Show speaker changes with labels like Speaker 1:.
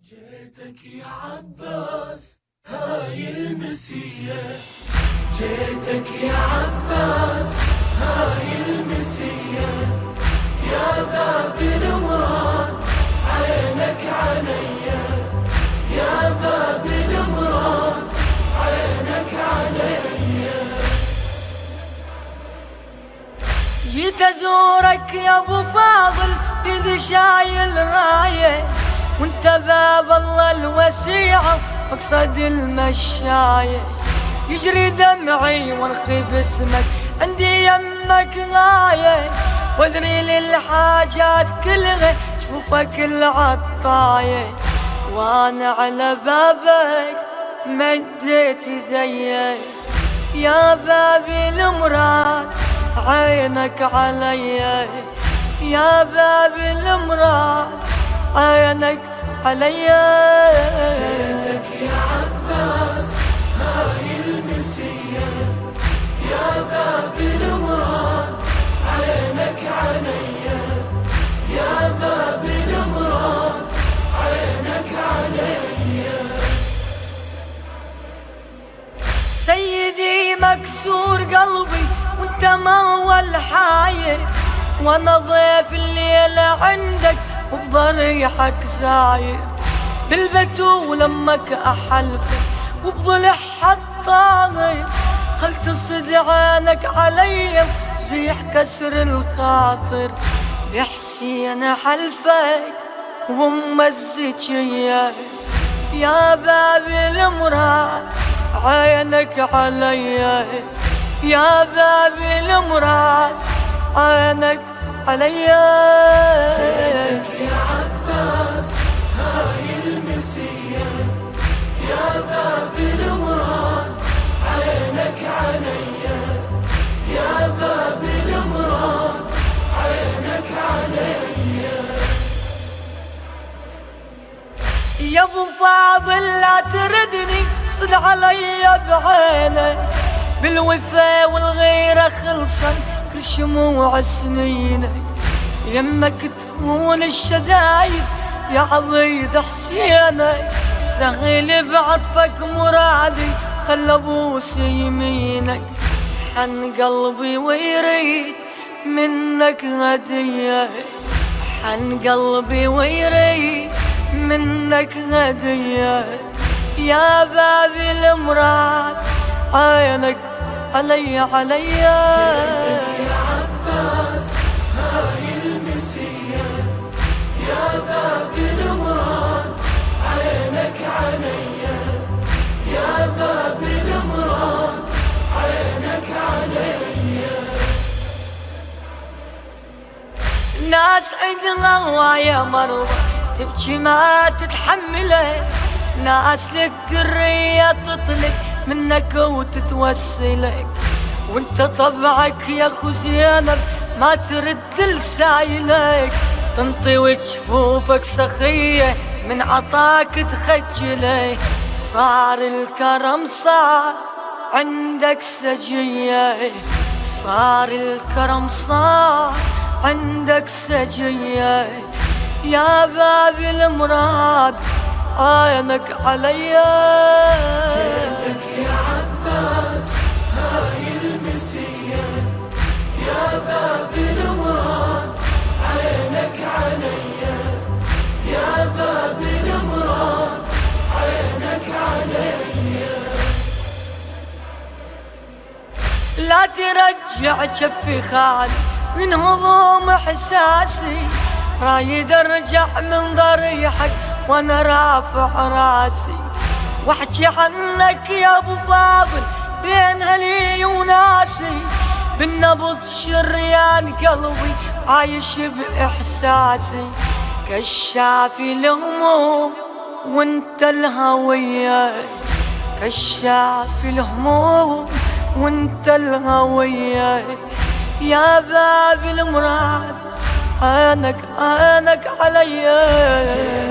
Speaker 1: جيتك يا عباس هاي المسية، جيتك يا عباس هاي المسية، يا باب المراد عينك عليا، يا باب المراد عينك عليا.
Speaker 2: جيت ازورك يا ابو فاضل اذا شايل رايه، وانت باب الله الوسيعة مقصد المشاية، يجري دمعي وانخي باسمك عندي يمك غاية، وادري للحاجات كلها شوفك العطاية، وانا على بابك مديت يدي، يا بابي المراد عينك عليا، يا بابي المراد عينك عليا.
Speaker 1: جيتك يا عباس هاي المسية، يا باب المراد عينك عليا، يا باب المراد عينك عليا.
Speaker 2: سيدي مكسور قلبي وانت ما هو الحاية، وانا ضيف الليلة عندك وبضريحك زاير، بالبتول امك احلفك وبضلح الطاغي، خل تصد عينك علي وزيح كسر الخاطر، يا حسين حلفك ومزجية، يا بابي المراد عينك عليا، يا بابي المراد عينك عليا.
Speaker 1: جيتك يا عباس هاي المسية، يا باب المراد عينك عليا، يا باب المراد عينك عليا.
Speaker 2: يا ابو فاضل لا تردني صد علي بعينك، بالوفا والغيرة خلصا كل شموع سنينك، يمك تهون الشدايد يا عضيد حسينك، سهل بعطفك مرادي خل ابوس يمينك، حن قلبي ويريد منك هدية، حن قلبي ويريد منك هدية، يا بابي المراد عينك عليا عليا.
Speaker 1: جيتك يا عباس هاي المسية، يا باب المراد عينك عليا، يا باب المراد عينك عليا.
Speaker 2: ناس عندها هواية مرضى تبكي ما تتحمله، ناس للدرية تطلب منك وتتوسلك، وانت طبعك يا خو زينب ما ترد لسايلك، تنطي وجفوفك سخية من عطاك تخجلك، صار الكرم صار عندك سجية، صار الكرم صار عندك سجية، يا بابي المراد عينك عليا.
Speaker 1: جيتك يا عباس هاي المسية، يا باب المراد عينك عليا، يا باب المراد عينك عليا.
Speaker 2: لا ترجع جفي خالي من هضوم احساسي، رايد ارجع من ضريحك وانا رافع راسي، واحكي عنك يا ابو فاضل بين اهلي وناسي، بالنبض شريان قلبي عايش باحساسي، كشافي الهموم وانت الهوية، كشافي الهموم وانت الهوية، يا باب المراد عينك عليا.